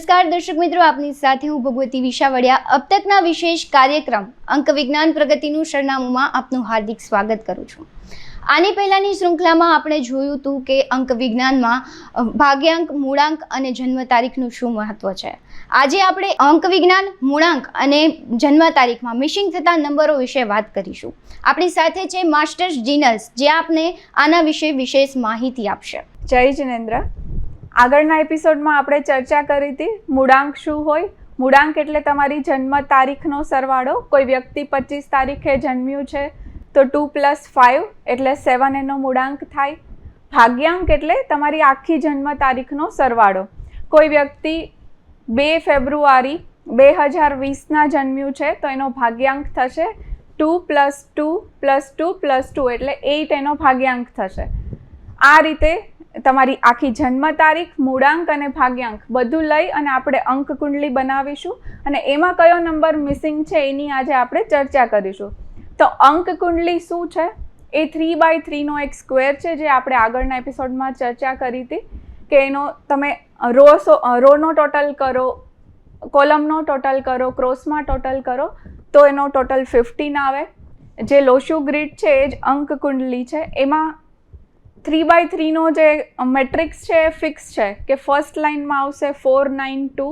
નમસ્કાર દર્શક મિત્રો, આપની સાથે હું ભગવતી વિશાવડિયા अब तकના વિશેષ કાર્યક્રમ અંક વિજ્ઞાન પ્રગતિનું સરનામુંમાં આપનું હાર્દિક સ્વાગત કરું છું। આની પહેલાની શૃંખલામાં આપણે જોયું હતું કે અંક વિજ્ઞાનમાં ભાગ્યાંક, મૂળાંક અને જન્મ તારીખનું શું મહત્વ છે। આજે આપણે અંક વિજ્ઞાન, મૂળાંક અને જન્મ તારીખમાં મિસિંગ થતા નંબરો વિશે વાત કરીશું। આપણી સાથે છે માસ્ટર્સ જીનલ્સ, જે આપને આના વિશે વિશેષ માહિતી આપશે। જય જિનેન્દ્ર। આગળના એપિસોડમાં આપણે ચર્ચા કરી હતી મૂળાંક શું હોય। મૂળાંક એટલે તમારી જન્મ તારીખનો સરવાળો। કોઈ વ્યક્તિ 25 તારીખે જન્મ્યું છે તો 2 + 5 એટલે 7 એનો મૂળાંક થાય। ભાગ્યાંક એટલે તમારી આખી જન્મ તારીખનો સરવાળો। કોઈ વ્યક્તિ 2 ફેબ્રુઆરી 2020ના જન્મ્યું છે તો એનો ભાગ્યાંક થશે 2 + 2 + 2 + 2 એટલે 8 એનો ભાગ્યાંક થશે। આ રીતે તમારી આખી જન્મ તારીખ, મૂળાંક અને ભાગ્યાંક બધું લઈ અને આપણે અંક કુંડલી બનાવીશું અને એમાં કયો નંબર મિસિંગ છે એની આજે આપણે ચર્ચા કરીશું। તો અંક કુંડલી શું છે? એ 3x3નો એક સ્ક્વેર છે, જે આપણે આગળના એપિસોડમાં ચર્ચા કરી હતી કે એનો તમે રોનો ટોટલ કરો, કોલમનો ટોટલ કરો, ક્રોસમાં ટોટલ કરો તો એનો ટોટલ 15 આવે। જે લોશુ ગ્રીડ છે એ જ અંક કુંડલી છે। એમાં 3x3નો જે મેટ્રિક્સ છે એ ફિક્સ છે કે ફર્સ્ટ લાઇનમાં આવશે 4 9 2,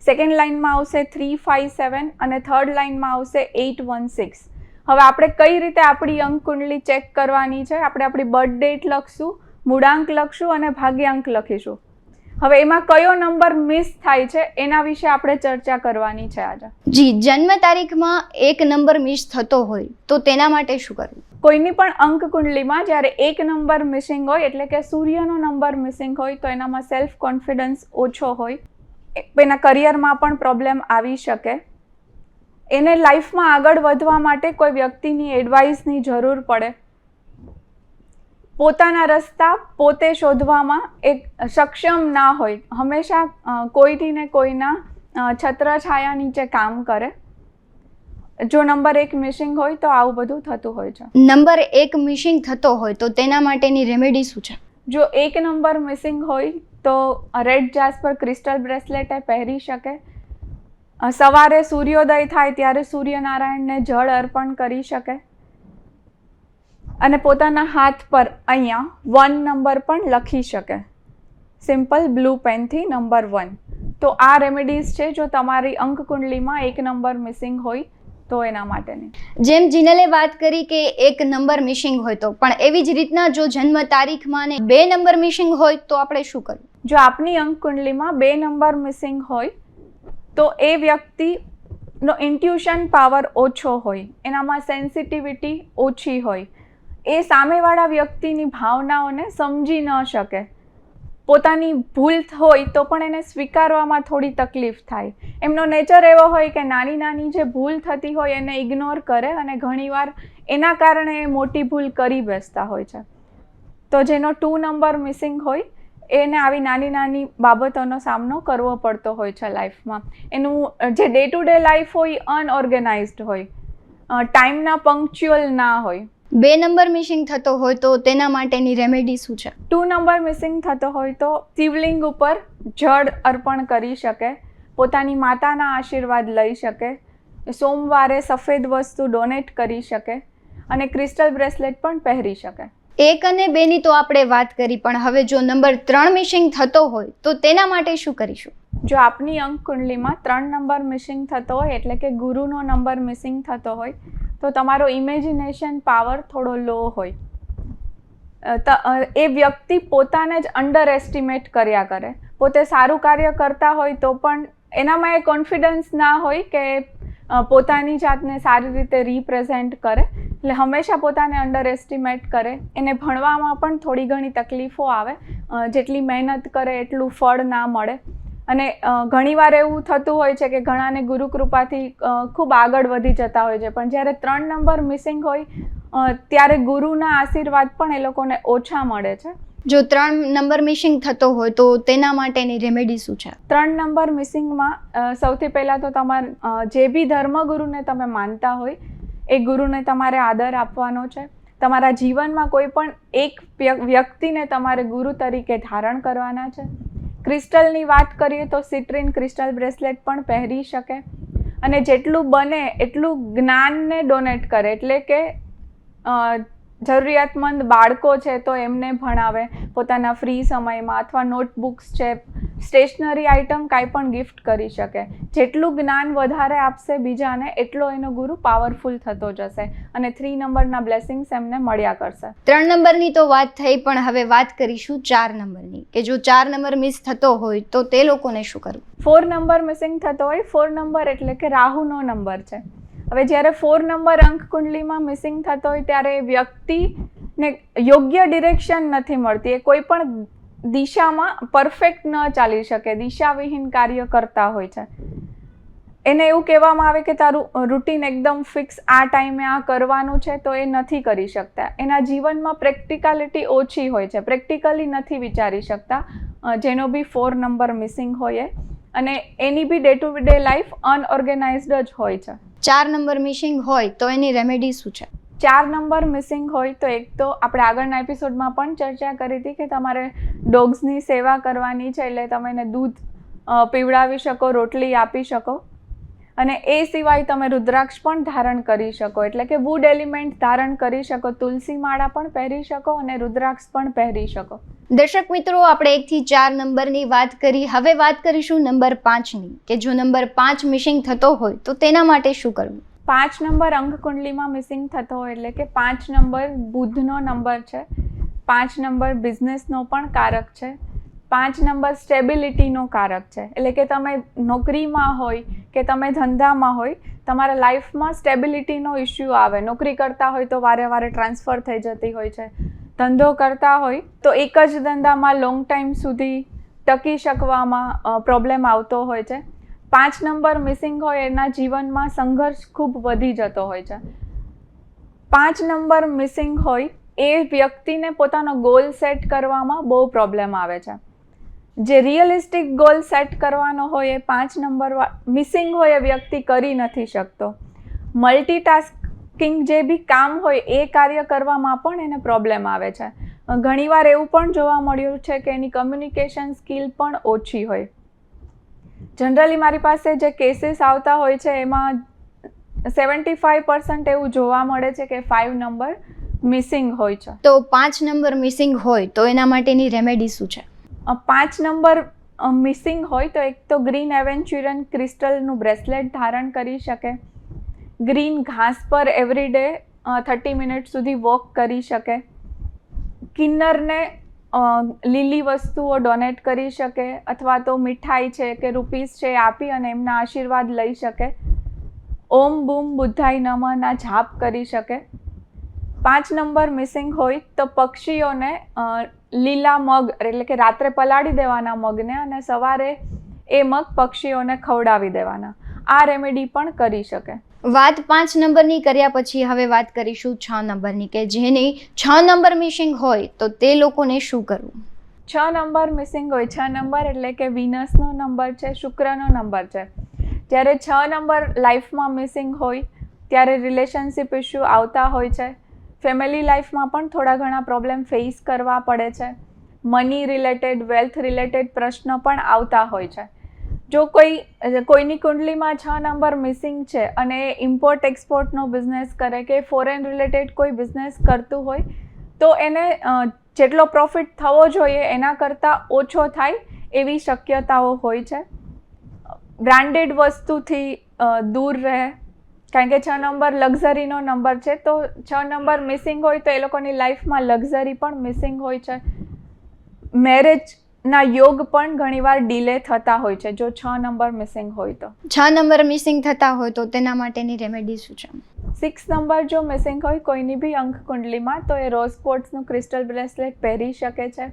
સેકન્ડ લાઇનમાં આવશે 3 5 7 અને થર્ડ લાઇનમાં આવશે 8 1 6। હવે આપણે કઈ રીતે આપણી અંક કુંડલી ચેક કરવાની છે? આપણે આપણી બર્થ ડેટ લખશું, મૂળાંક લખશું અને ભાગ્યાંક લખીશું। હવે એમાં કયો નંબર મિસ થાય છે એના વિશે આપણે ચર્ચા કરવાની છે આજે। જી, જન્મ તારીખમાં એક નંબર મિસ થતો હોય તો તેના માટે શું કરવું? કોઈની પણ અંક કુંડલીમાં જ્યારે એક નંબર મિસિંગ હોય, એટલે કે સૂર્યનો નંબર મિસિંગ હોય, તો એનામાં સેલ્ફ કોન્ફિડન્સ ઓછો હોય, એના કરિયરમાં પણ પ્રોબ્લેમ આવી શકે, એને લાઈફમાં આગળ વધવા માટે કોઈ વ્યક્તિની એડવાઇસની જરૂર પડે, પોતાના રસ્તા પોતે શોધવામાં એક સક્ષમ ના હોય, હંમેશા કોઈથી ને કોઈના છત્રછાયા નીચે કામ કરે। જો નંબર 1 મિસિંગ હોય તો આવું બધું થતું હોય છે। નંબર 1 મિસિંગ થતો હોય તો તેના માટેની રેમેડી શું છે? જો એક નંબર મિસિંગ હોય તો રેડ જાસ્પર ક્રિસ્ટલ બ્રેસલેટ પહેરી શકે। સવારે સૂર્યોદય થાય ત્યારે સૂર્યનારાયણને જળ અર્પણ કરી શકે અને પોતાના હાથ પર અહીંયા 1 નંબર પણ લખી શકે, સિમ્પલ બ્લુ પેનથી નંબર 1। તો આ રેમેડીઝ છે જો તમારી અંક કુંડલીમાં એક નંબર મિસિંગ હોય તો એના માટેની। જેમ જીનલે વાત કરી કે એક નંબર મિસિંગ હોય તો, પણ એવી જ રીતના જો જન્મ તારીખમાં ને 2 નંબર મિસિંગ હોય તો આપણે શું કરવું? જો આપની અંક કુંડલીમાં 2 નંબર મિસિંગ હોય તો એ વ્યક્તિનો ઇન્ટ્યુશન પાવર ઓછો હોય, એનામાં સેન્સિટિવિટી ઓછી હોય, એ સામેવાળા વ્યક્તિની ભાવનાઓને સમજી ન શકે, પોતાની ભૂલ હોય તો પણ એને સ્વીકારવામાં થોડી તકલીફ થાય। એમનો નેચર એવો હોય કે નાની નાની જે ભૂલ થતી હોય એને ઇગ્નોર કરે અને ઘણીવાર એના કારણે એ મોટી ભૂલ કરી બેસતા હોય છે। તો જેનો 2 નંબર મિસિંગ હોય એને આવી નાની નાની બાબતોનો સામનો કરવો પડતો હોય છે લાઈફમાં। એનું જે ડે ટુ ડે લાઈફ હોય અનઓર્ગેનાઇઝડ હોય, ટાઈમના પંક્ચ્યુઅલ ના હોય। 2 નંબર મિસિંગ થતો હોય તો તેના માટેની રેમેડી શું છે? 2 નંબર મિસિંગ થતો હોય તો શિવલિંગ ઉપર જળ અર્પણ કરી શકે, પોતાની માતાના આશીર્વાદ લઈ શકે, સોમવારે સફેદ વસ્તુ ડોનેટ કરી શકે અને ક્રિસ્ટલ બ્રેસલેટ પણ પહેરી શકે। 1 અને 2ની તો આપણે વાત કરી, પણ હવે જો નંબર 3 મિસિંગ થતો હોય તો તેના માટે શું કરીશું? જો આપની અંક કુંડલીમાં 3 નંબર મિસિંગ થતો હોય, એટલે કે ગુરુનો નંબર મિસિંગ થતો હોય, તો તમારો ઇમેજિનેશન પાવર થોડો લો હોય, એ વ્યક્તિ પોતાને જ અંડર એસ્ટિમેટ કર્યા કરે, પોતે સારું કાર્ય કરતા હોય તો પણ એનામાં એ કોન્ફિડન્સ ના હોય કે પોતાની જાતને સારી રીતે રિપ્રેઝેન્ટ કરે, એટલે હંમેશા પોતાને અંડર એસ્ટિમેટ કરે, એને ભણવામાં પણ થોડી ઘણી તકલીફો આવે, જેટલી મહેનત કરે એટલું ફળ ના મળે અને ઘણીવાર એવું થતું હોય છે કે ઘણાને ગુરુ કૃપાથી ખૂબ આગળ વધી જતા હોય છે, પણ જ્યારે 3 નંબર મિસિંગ હોય ત્યારે ગુરુના આશીર્વાદ પણ એ લોકોને ઓછા મળે છે। જો 3 નંબર મિસિંગ થતો હોય તો તેના માટેની રેમેડી શું છે? 3 નંબર મિસિંગમાં સૌથી પહેલાં તો તમારે જે બી ધર્મગુરુને તમે માનતા હોય એ ગુરુને તમારે આદર આપવાનો છે। તમારા જીવનમાં કોઈ પણ એક વ્યક્તિને તમારે ગુરુ તરીકે ધારણ કરવાના છે। ક્રિસ્ટલની વાત કરીએ તો સિટ્રીન ક્રિસ્ટલ બ્રેસલેટ પણ પહેરી શકે. અને જેટલું બને એટલું જ્ઞાનને ડોનેટ કરે, એટલે કે જરૂરિયાતમંદ બાળકો છે તો એમને ભણાવે પોતાના ફ્રી સમયમાં, અથવા નોટબુક્સ છે, સ્ટેશનરી આઇટમ કાંઈ પણ ગિફ્ટ કરી શકે. જેટલું જ્ઞાન વધારે આપશે બીજાને એટલો એનો ગુરુ પાવરફુલ થતો જશે અને 3 નંબરના બ્લેસિંગ્સ એમને મળ્યા કરશે. 3 નંબરની તો વાત થઈ, પણ હવે વાત કરીશું 4 નંબરની, કે જો 4 નંબર મિસ થતો હોય તો તે લોકોને શું કરવું? 4 નંબર મિસિંગ થતો હોય. 4 નંબર એટલે કે રાહુનો નંબર છે. હવે જ્યારે 4 નંબર અંક કુંડલીમાં મિસિંગ થતો હોય ત્યારે વ્યક્તિને યોગ્ય ડિરેક્શન નથી મળતી. એ કોઈ પણ દિશામાં પરફેક્ટ ન ચાલી શકે, દિશાવિહીન કાર્ય કરતા હોય છે. એને એવું કહેવામાં આવે કે તારું રૂટીન એકદમ ફિક્સ, આ ટાઈમે આ કરવાનું છે, તો એ નથી કરી શકતા. એના જીવનમાં પ્રેક્ટિકાલિટી ઓછી હોય છે, પ્રેક્ટિકલી નથી વિચારી શકતા, જેનો બી 4 નંબર મિસિંગ હોય. અને એની બી ડે ટુ ડે લાઈફ અનઓર્ગેનાઇઝડ જ હોય છે. 4 નંબર મિસિંગ હોય તો એની રેમેડી શું છે? 4 નંબર મિસિંગ હોય તો એક તો આપણે આગળના એપિસોડમાં પણ ચર્ચા કરી હતી કે તમારે ડોગ્સની સેવા કરવાની છે, એટલે તમે એને દૂધ પીવડાવી શકો, રોટલી આપી શકો. અને એ સિવાય તમે રુદ્રાક્ષ પણ ધારણ કરી શકો, એટલે કે વુડ એલિમેન્ટ ધારણ કરી શકો, તુલસી માળા પણ પહેરી શકો અને રુદ્રાક્ષ પણ પહેરી શકો. દર્શક મિત્રો, આપણે 1 થી 4 નંબરની વાત કરી. હવે વાત કરીશું નંબર 5ની, કે જો નંબર 5 મિસિંગ થતો હોય તો તેના માટે શું કરવું? 5 નંબર અંક કુંડલીમાં મિસિંગ થતો હોય એટલે કે 5 નંબર બુધનો નંબર છે. 5 નંબર બિઝનેસનો પણ કારક છે. 5 નંબર સ્ટેબિલિટીનો કારક છે, એટલે કે તમે નોકરીમાં હોય કે તમે ધંધામાં હોય, તમારા લાઈફમાં સ્ટેબિલિટીનો ઇસ્યુ આવે. નોકરી કરતા હોય તો વારે વારે ટ્રાન્સફર થઈ જતી હોય છે. ધંધો કરતા હોય તો એક જ ધંધામાં લોંગ ટાઈમ સુધી ટકી શકવામાં પ્રોબ્લેમ આવતો હોય છે. 5 નંબર મિસિંગ હોય એના જીવનમાં સંઘર્ષ ખૂબ વધી જતો હોય છે. 5 નંબર મિસિંગ હોય એ વ્યક્તિને પોતાનો ગોલ સેટ કરવામાં બહુ પ્રોબ્લેમ આવે છે. જે રિયલિસ્ટિક ગોલ સેટ કરવાનો હોય એ 5 નંબર મિસિંગ હોય એ વ્યક્તિ કરી નથી શકતો. મલ્ટીટાસ્કિંગ જે બી કામ હોય એ કાર્ય કરવામાં પણ એને પ્રોબ્લેમ આવે છે. ઘણીવાર એવું પણ જોવા મળ્યું છે કે એની કમ્યુનિકેશન સ્કિલ પણ ઓછી હોય. જનરલી મારી પાસે જે કેસીસ આવતા હોય છે એમાં 75% એવું જોવા મળે છે કે 5 નંબર મિસિંગ હોય છે. તો 5 નંબર મિસિંગ હોય તો એના માટેની રેમેડી શું છે? 5 નંબર મિસિંગ હોય તો એક તો ગ્રીન એવેન્ચ્યુરન ક્રિસ્ટલનું બ્રેસલેટ ધારણ કરી શકે. ગ્રીન ઘાસ પર એવરીડે 30 મિનિટ સુધી વોક કરી શકે. કિન્નરને લીલી વસ્તુઓ ડોનેટ કરી શકે, અથવા તો મીઠાઈ છે કે રૂપીસ છે આપી અને એમના આશીર્વાદ લઈ શકે. ઓમ બૂમ બુદ્ધાય નમઃના જાપ કરી શકે. 5 નંબર મિસિંગ હોય તો પક્ષીઓને લીલા મગ, એટલે કે રાત્રે પલાળી દેવાના મગને અને સવારે એ મગ પક્ષીઓને ખવડાવી દેવાના. આ રેમેડી પણ કરી શકે. વાત 5 નંબરની કર્યા પછી હવે વાત કરીશું 6 નંબરની, કે જેની 6 નંબર મિસિંગ હોય તો તે લોકોને શું કરવું? 6 નંબર મિસિંગ હોય. 6 નંબર એટલે કે વિનસનો નંબર છે, શુક્રનો નંબર છે. જ્યારે 6 નંબર લાઈફમાં મિસિંગ હોય ત્યારે રિલેશનશિપ ઇસ્યુ આવતા હોય છે. ફેમિલી લાઈફમાં પણ થોડા ઘણા પ્રોબ્લેમ ફેસ કરવા પડે છે. મની રિલેટેડ, વેલ્થ રિલેટેડ પ્રશ્નો પણ આવતા હોય છે. જો કોઈની કુંડલીમાં 6 નંબર મિસિંગ છે અને એ ઇમ્પોર્ટ એક્સપોર્ટનો બિઝનેસ કરે કે ફોરેન રિલેટેડ કોઈ બિઝનેસ કરતું હોય તો એને જેટલો પ્રોફિટ થવો જોઈએ એના કરતાં ઓછો થાય એવી શક્યતાઓ હોય છે. બ્રાન્ડેડ વસ્તુથી દૂર રહે, કારણ કે 6 નંબર લક્ઝરીનો નંબર છે, તો 6 નંબર મિસિંગ હોય તો એ લોકોની લાઈફમાં લક્ઝરી પણ મિસિંગ હોય છે. મેરેજના યોગ પણ ઘણીવાર ડિલે થતા હોય છે જો 6 નંબર મિસિંગ હોય તો. 6 નંબર મિસિંગ થતા હોય તો તેના માટેની રેમેડી શું છે? 6 નંબર જો મિસિંગ હોય કોઈની બી અંક કુંડલીમાં તો એ રોઝ ક્વોર્ટ્સનું ક્રિસ્ટલ બ્રેસલેટ પહેરી શકે છે.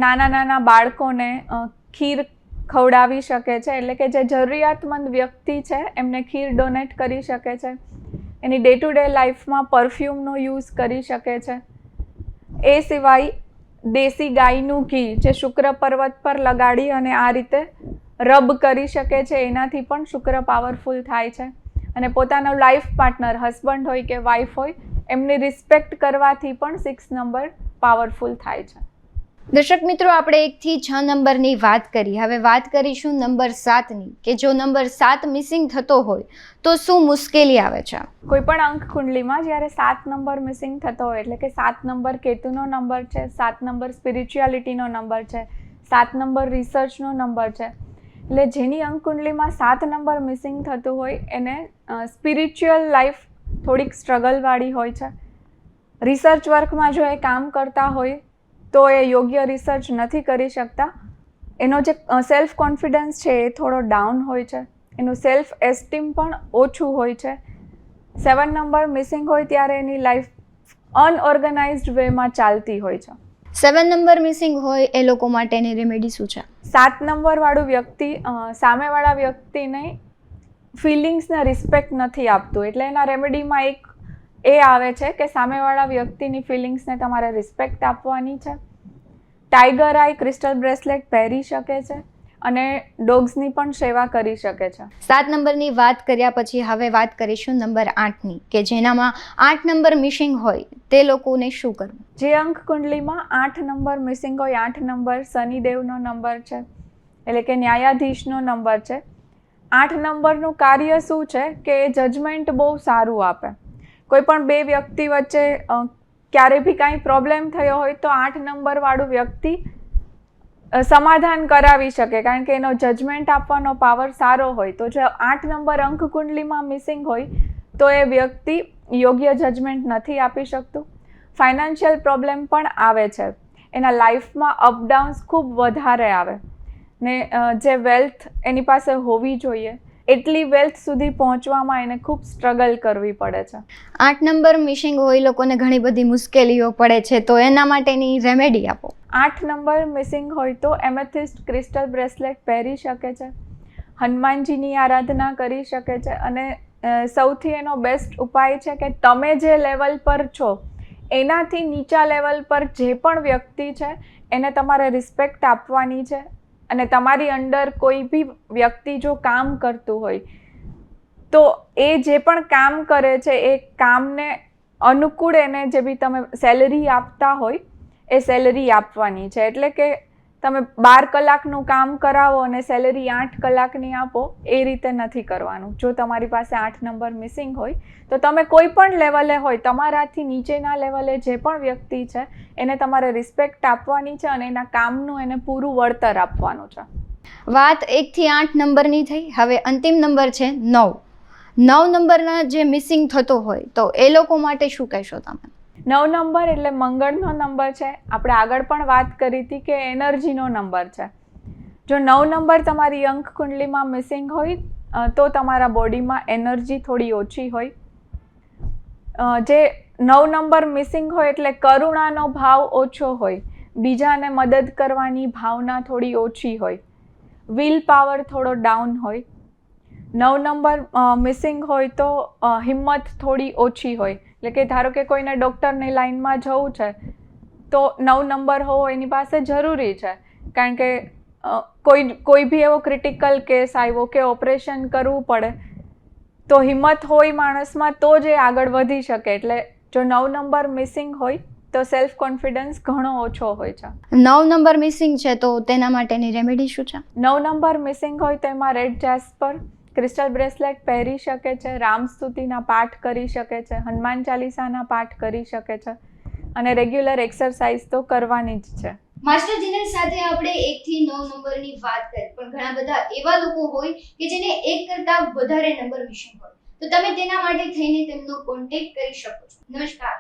નાના નાના બાળકોને ખીર ખવડાવી શકે છે, એટલે કે જે જરૂરિયાતમંદ વ્યક્તિ છે એમને ખીર ડોનેટ કરી શકે છે. એની ડે ટુ ડે લાઈફમાં પરફ્યુમનો યુઝ કરી શકે છે. એ સિવાય દેશી ગાયનું ઘી જે શુક્ર પર્વત પર લગાડી અને આ રીતે રબ કરી શકે છે, એનાથી પણ શુક્ર પાવરફુલ થાય છે. અને પોતાનો લાઈફ પાર્ટનર, હસબન્ડ હોય કે વાઈફ હોય, એમની રિસ્પેક્ટ કરવાથી પણ 6 નંબર પાવરફુલ થાય છે. દર્શક મિત્રો, આપણે 1 થી 6 નંબરની વાત કરી. હવે વાત કરીશું નંબર 7ની, કે જો નંબર 7 મિસિંગ થતો હોય તો શું મુશ્કેલી આવે છે. કોઈ પણ અંક કુંડલીમાં જ્યારે 7 નંબર મિસિંગ થતો હોય, એટલે કે 7 નંબર કેતુનો નંબર છે, 7 નંબર સ્પિરિચ્યુઆલિટીનો નંબર છે, 7 નંબર રિસર્ચનો નંબર છે, એટલે જેની અંક કુંડલીમાં 7 નંબર મિસિંગ થતું હોય એને સ્પિરિચ્યુઅલ લાઈફ થોડીક સ્ટ્રગલવાળી હોય છે. રિસર્ચ વર્કમાં જો એ કામ કરતા હોય તો એ યોગ્ય રિસર્ચ નથી કરી શકતા. એનો જે સેલ્ફ કોન્ફિડન્સ છે એ થોડો ડાઉન હોય છે, એનું સેલ્ફ એસ્ટીમ પણ ઓછું હોય છે. 7 નંબર મિસિંગ હોય ત્યારે એની લાઈફ અનઓર્ગેનાઇઝડ વેમાં ચાલતી હોય છે. 7 નંબર મિસિંગ હોય એ લોકો માટેની રેમેડી શું છે? 7 નંબરવાળું વ્યક્તિ સામેવાળા વ્યક્તિને ફિલિંગ્સને રિસ્પેક્ટ નથી આપતું, એટલે એના રેમેડીમાં એક એ આવે છે કે સામેવાળા વ્યક્તિની ફિલિંગ્સને તમારે રિસ્પેક્ટ આપવાની છે. ટાઈગર આઈ ક્રિસ્ટલ બ્રેસલેટ પહેરી શકે છે અને ડોગ્સની પણ સેવા કરી શકે છે. 7 નંબરની વાત કર્યા પછી હવે વાત કરીશું નંબર 8ની, કે જેનામાં 8 નંબર મિસિંગ હોય તે લોકોને શું કરવું. જે અંક કુંડલીમાં 8 નંબર મિસિંગ હોય, 8 નંબર શનિદેવનો નંબર છે, એટલે કે ન્યાયાધીશનો નંબર છે. 8 નંબરનું કાર્ય શું છે કે એ જજમેન્ટ બહુ સારું આપે. કોઈ પણ બે વ્યક્તિ વચ્ચે ક્યારે બી કાંઈ પ્રોબ્લેમ થયો હોય તો 8 નંબરવાળું વ્યક્તિ સમાધાન કરાવી શકે, કારણ કે એનો જજમેન્ટ આપવાનો પાવર સારો હોય. તો જો 8 નંબર અંક કુંડલીમાં મિસિંગ હોય તો એ વ્યક્તિ યોગ્ય જજમેન્ટ નથી આપી શકતું. ફાઇનાન્શિયલ પ્રોબ્લેમ પણ આવે છે, એના લાઈફમાં અપડાઉન્સ ખૂબ વધારે આવે ને જે વેલ્થ એની પાસે હોવી જોઈએ એટલી વેલ્થ સુધી પહોંચવામાં એને ખૂબ સ્ટ્રગલ કરવી પડે છે. 8 નંબર મિસિંગ હોય લોકોને ઘણી બધી મુશ્કેલીઓ પડે છે, તો એના માટેની રેમેડી આપો. 8 નંબર મિસિંગ હોય તો એમેથિસ્ટ ક્રિસ્ટલ બ્રેસલેટ પહેરી શકે છે, હનુમાનજીની આરાધના કરી શકે છે, અને સૌથી એનો બેસ્ટ ઉપાય છે કે તમે જે લેવલ પર છો એનાથી નીચા લેવલ પર જે પણ વ્યક્તિ છે એને તમારે રિસ્પેક્ટ આપવાની છે. અને તમારી અંડર કોઈ બી વ્યક્તિ જો કામ કરતું હોય તો એ જે પણ કામ કરે છે એ કામને અનુકૂળ એને જે બી તમે સેલરી આપતા હોય એ સેલરી આપવાની છે. એટલે કે તમે 12 કલાકનું કામ કરાવો અને સેલરી 8 કલાકની આપો એ રીતે નથી કરવાનું. જો તમારી પાસે 8 નંબર મિસિંગ હોય તો તમે કોઈ પણ લેવલે હોય, તમારાથી નીચેના લેવલે જે પણ વ્યક્તિ છે એને તમારે રિસ્પેક્ટ આપવાની છે અને એના કામનું એને પૂરું વળતર આપવાનું છે. વાત 1 થી 8 નંબરની થઈ. હવે અંતિમ નંબર છે 9. 9 નંબરના જે મિસિંગ થતો હોય તો એ લોકો માટે શું કહેશો તમે? 9 નંબર એટલે મંગળનો નંબર છે. આપણે આગળ પણ વાત કરી હતી કે એનર્જીનો નંબર છે. જો 9 નંબર તમારી અંક કુંડલીમાં મિસિંગ હોય તો તમારા બોડીમાં એનર્જી થોડી ઓછી હોય. જે 9 નંબર મિસિંગ હોય એટલે કરુણાનો ભાવ ઓછો હોય, બીજાને મદદ કરવાની ભાવના થોડી ઓછી હોય, વિલ પાવર થોડો ડાઉન હોય. 9 નંબર મિસિંગ હોય તો હિંમત થોડી ઓછી હોય, એટલે કે ધારો કે કોઈને ડૉક્ટરની લાઈનમાં જવું છે તો 9 નંબર હોવો એની પાસે જરૂરી છે, કારણ કે કોઈ બી એવો ક્રિટિકલ કેસ આવ્યો કે ઓપરેશન કરવું પડે તો હિંમત હોય માણસમાં તો જ એ આગળ વધી શકે. એટલે જો 9 નંબર મિસિંગ હોય તો સેલ્ફ કોન્ફિડન્સ ઘણો ઓછો હોય છે. 9 નંબર મિસિંગ છે તો તેના માટેની રેમેડી શું છે? 9 નંબર મિસિંગ હોય તો એમાં રેડ જેસ્પર ક્રિસ્ટલ બ્રેસલેટ પહેરી શકે છે, રામસ્તુતિના પાઠ કરી શકે છે, હનુમાન ચાલીસાના પાઠ કરી શકે છે અને રેગ્યુલર એક્સરસાઇઝ તો કરવાની જ છે. માસ્ટર જીનલ સાથે આપણે 1 થી 9 નંબરની વાત કરી, પણ ઘણા બધા એવા લોકો હોય કે જેને 1 કરતા વધારે નંબર મિસિંગ હોય, તો તમે તેના માટે થઈને તેમનો કોન્ટેક્ટ કરી શકો છો. નમસ્કાર.